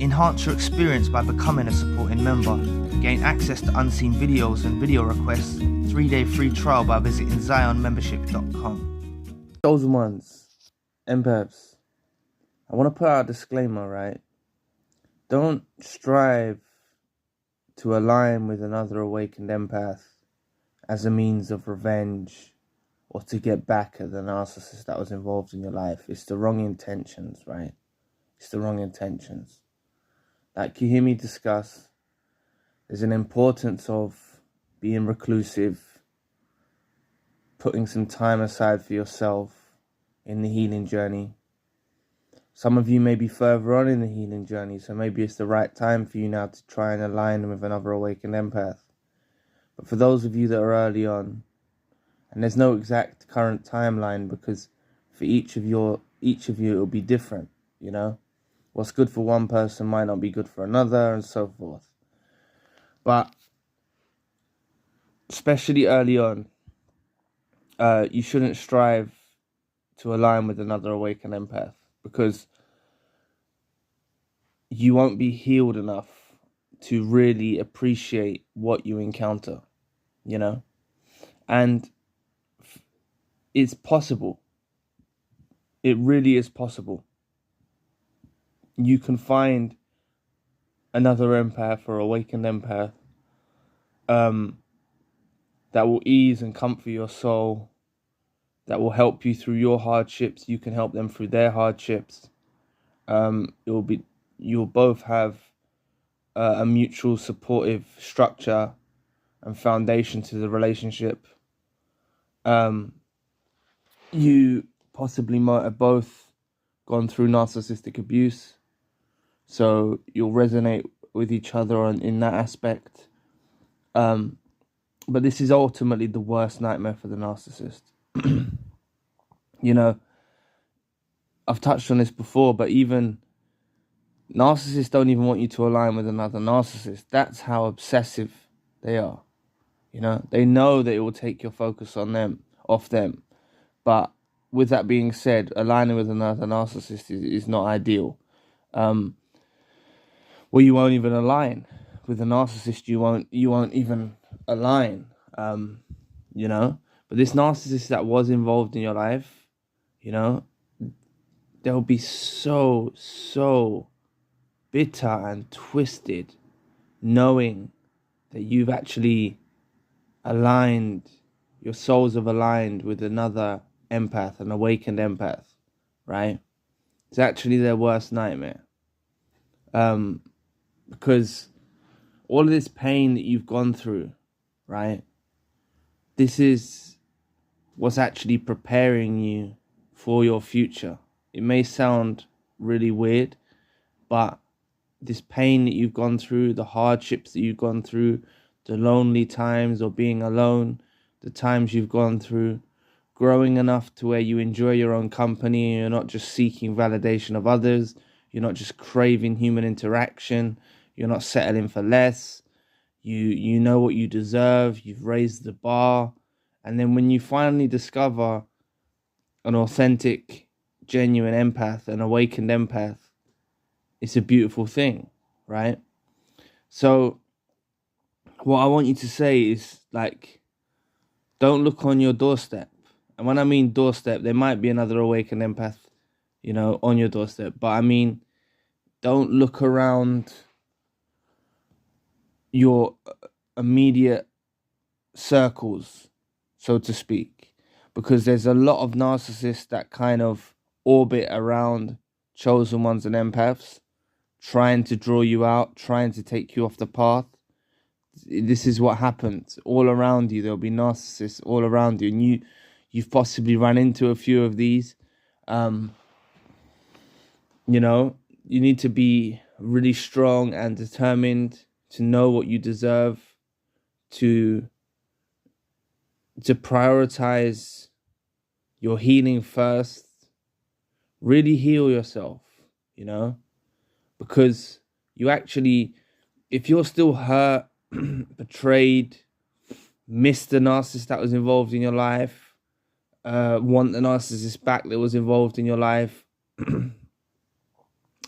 Enhance your experience by becoming a supporting member. Gain access to unseen videos and video requests. 3-day free trial by visiting zionmembership.com. Those ones, empaths, I want to put out a disclaimer, right? Don't strive to align with another awakened empath as a means of revenge or to get back at the narcissist that was involved in your life. It's the wrong intentions, right? It's the wrong intentions. Like you hear me discuss, there's an importance of being reclusive, putting some time aside for yourself in the healing journey. Some of you may be further on in the healing journey, so maybe it's the right time for you now to try and align with another awakened empath. But for those of you that are early on, and there's no exact current timeline because for each of you it'll be different, you know? What's good for one person might not be good for another, and so forth. But especially early on, you shouldn't strive to align with another awakened empath because you won't be healed enough to really appreciate what you encounter, you know? And it's possible. It really is possible. You can find another empath or awakened empath that will ease and comfort your soul, that will help you through your hardships. You can help them through their hardships. You'll both have a mutual supportive structure and foundation to the relationship. You possibly might have both gone through narcissistic abuse, so you'll resonate with each other in that aspect. But this is ultimately the worst nightmare for the narcissist. You know, I've touched on this before, but even narcissists don't even want you to align with another narcissist. That's how obsessive they are. You know, they know that it will take your focus off them. But with that being said, aligning with another narcissist is not ideal. Well, you won't even align with a narcissist. You won't even align. You know, but this narcissist that was involved in your life, you know, they'll be so bitter and twisted, knowing that you've actually aligned, your souls have aligned with another empath, an awakened empath, right? It's actually their worst nightmare. Because all of this pain that you've gone through, right? This is what's actually preparing you for your future. It may sound really weird, but this pain that you've gone through, the hardships that you've gone through, the lonely times or being alone, the times you've gone through, growing enough to where you enjoy your own company, you're not just seeking validation of others, you're not just craving human interaction, you're not settling for less, you know what you deserve, you've raised the bar, and then when you finally discover an authentic, genuine empath, an awakened empath, it's a beautiful thing, right? So what I want you to say is, like, don't look on your doorstep. And when I mean doorstep, there might be another awakened empath, you know, on your doorstep. But I mean, don't look around your immediate circles, so to speak. Because there's a lot of narcissists that kind of orbit around chosen ones and empaths, trying to draw you out, trying to take you off the path. This is what happens all around you. There'll be narcissists all around you, and you've possibly run into a few of these. You know, you need to be really strong and determined to know what you deserve, to prioritize your healing first. Really heal yourself, you know, because you actually, if you're still hurt, betrayed, miss the narcissist that was involved in your life, want the narcissist back that was involved in your life,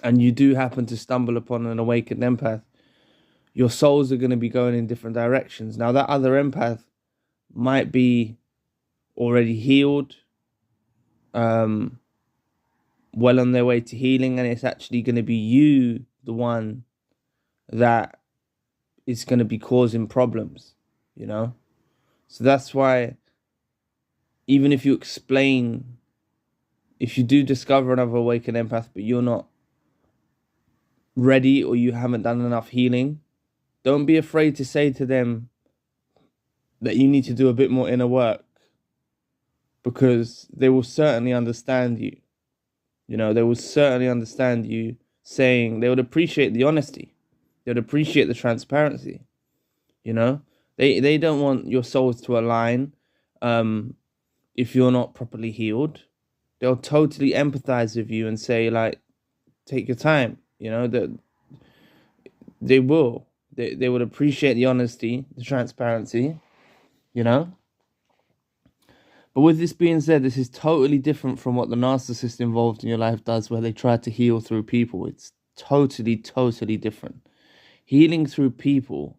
and you do happen to stumble upon an awakened empath, your souls are going to be going in different directions. Now, that other empath might be already healed, well on their way to healing, and it's actually going to be you, the one that is going to be causing problems, you know? So that's why, even if you explain, if you do discover another awakened empath, but you're not ready or you haven't done enough healing, don't be afraid to say to them that you need to do a bit more inner work, because they will certainly understand you. You know, they will certainly understand you saying, they would appreciate the honesty. They would appreciate the transparency. You know, they don't want your souls to align if you're not properly healed. They'll totally empathize with you and say, like, take your time. You know, that they will. They would appreciate the honesty, the transparency, you know. But with this being said, this is totally different from what the narcissist involved in your life does, where they try to heal through people. It's totally different. Healing through people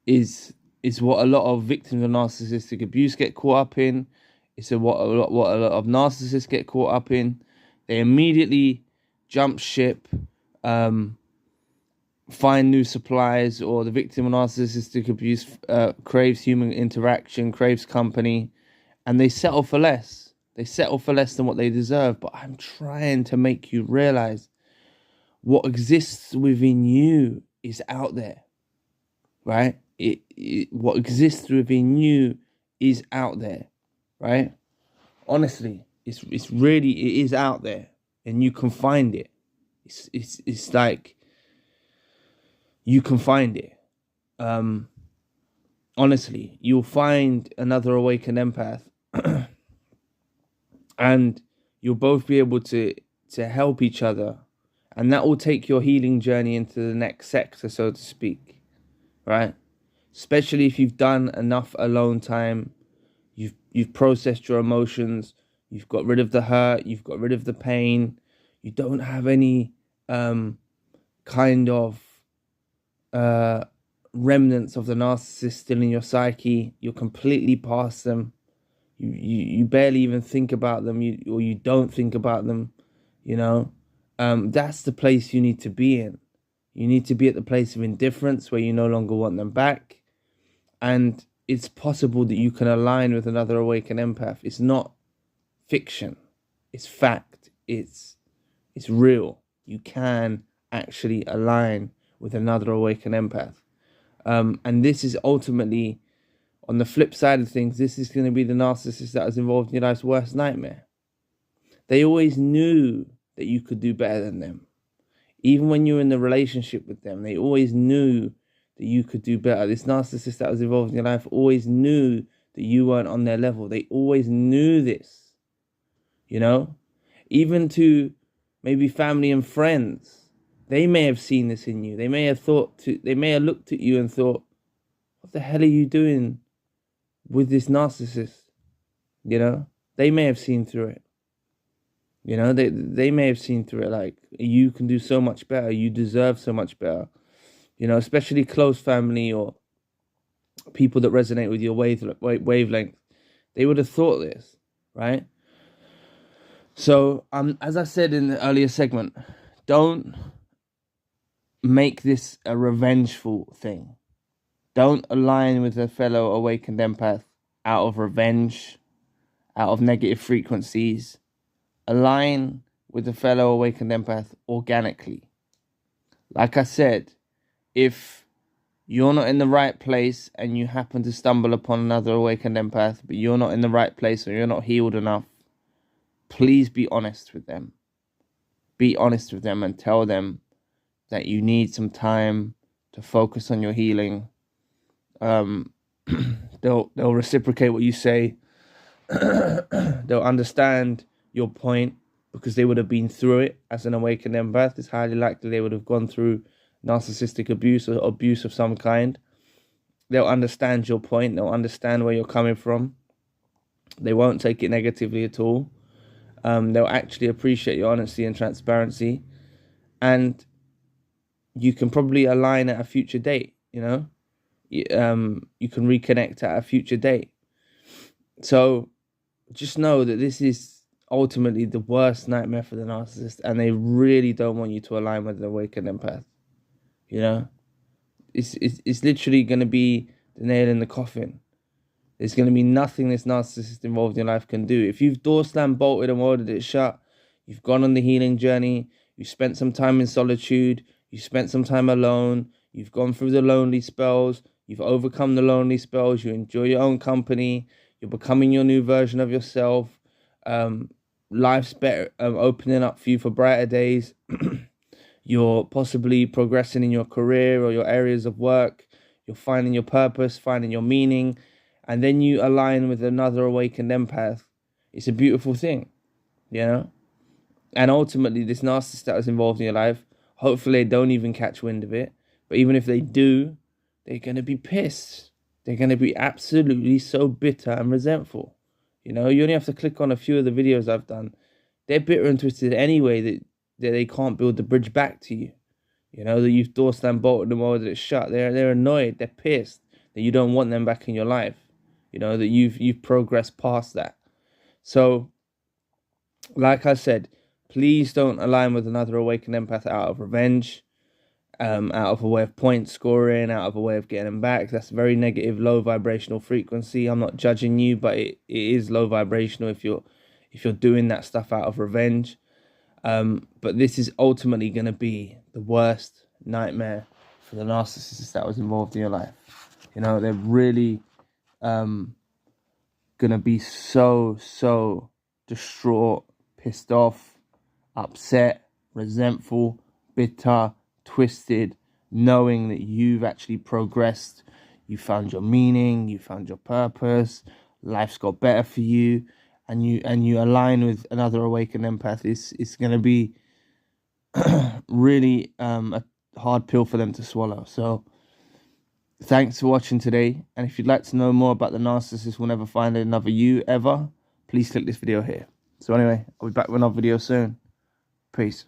is what a lot of victims of narcissistic abuse get caught up in. It's what a lot of narcissists get caught up in. They immediately jump ship, find new supplies, or the victim of narcissistic abuse craves human interaction, craves company, and they settle for less. They settle for less than what they deserve. But I'm trying to make you realize what exists within you is out there, right? What exists within you is out there, right? Honestly, it's really, it is out there, and you can find it. It's like you can find it. Honestly, you'll find another awakened empath, and you'll both be able to help each other, and that will take your healing journey into the next sector, so to speak, right? Especially if you've done enough alone time, you've processed your emotions, you've got rid of the hurt, you've got rid of the pain, you don't have any kind of remnants of the narcissist still in your psyche. You're completely past them. You barely even think about them, or you don't think about them, you know. That's the place you need to be in. You need to be at the place of indifference, where you no longer want them back. And it's possible that you can align with another awakened empath. It's not fiction. It's fact. It's real. You can actually align with another awakened empath. And this is ultimately, on the flip side of things, this is going to be the narcissist that was involved in your life's worst nightmare. They always knew that you could do better than them. Even when you were in the relationship with them, they always knew that you could do better. This narcissist that was involved in your life always knew that you weren't on their level. They always knew this, you know? Even to maybe family and friends, they may have seen this in you. They may have looked at you and thought, what the hell are you doing with this narcissist? You know? They may have seen through it. You know, they may have seen through it, like, you can do so much better, you deserve so much better. You know, especially close family or people that resonate with your wavelength. They would have thought this, right? So, as I said in the earlier segment, don't make this a revengeful thing. Don't align with a fellow awakened empath out of revenge, out of negative frequencies. Align with a fellow awakened empath organically. Like I said, if you're not in the right place and you happen to stumble upon another awakened empath, but you're not in the right place or you're not healed enough, please be honest with them. Be honest with them and tell them that you need some time to focus on your healing. They'll reciprocate what you say. They'll understand your point, because they would have been through it as an awakened empath. It's highly likely they would have gone through narcissistic abuse or abuse of some kind. They'll understand your point. They'll understand where you're coming from. They won't take it negatively at all. They'll actually appreciate your honesty and transparency. and you can probably align at a future date, you know. You can reconnect at a future date. So just know that this is ultimately the worst nightmare for the narcissist, and they really don't want you to align with an awakened empath. You know, it's literally going to be the nail in the coffin. There's going to be nothing this narcissist involved in your life can do. If you've door slammed, bolted, and welded it shut, you've gone on the healing journey, you spent some time in solitude, you spent some time alone, you've gone through the lonely spells, you've overcome the lonely spells, you enjoy your own company, you're becoming your new version of yourself, life's better, opening up for you for brighter days, you're possibly progressing in your career or your areas of work, you're finding your purpose, finding your meaning, and then you align with another awakened empath. It's a beautiful thing, you know? And ultimately, this narcissist that was involved in your life, hopefully they don't even catch wind of it. But even if they do, they're going to be pissed. They're going to be absolutely so bitter and resentful. You know, you only have to click on a few of the videos I've done. They're bitter and twisted anyway that they can't build the bridge back to you. You know, that you've door slammed, bolted them, or that it's shut. They're annoyed. They're pissed that you don't want them back in your life. You know, that you've progressed past that. So, like I said, please don't align with another awakened empath out of revenge, out of a way of point scoring, out of a way of getting them back. That's very negative, low vibrational frequency. I'm not judging you, but it is low vibrational if you're doing that stuff out of revenge. But this is ultimately going to be the worst nightmare for the narcissist that was involved in your life. You know, they're really going to be so distraught, pissed off, upset, resentful, bitter, twisted, knowing that you've actually progressed, you found your meaning, you found your purpose, life's got better for you, and you align with another awakened empath. It's going to be really a hard pill for them to swallow. So thanks for watching today, and if you'd like to know more about the narcissist will never find another you ever, please click this video here. So anyway, I'll be back with another video soon. Peace.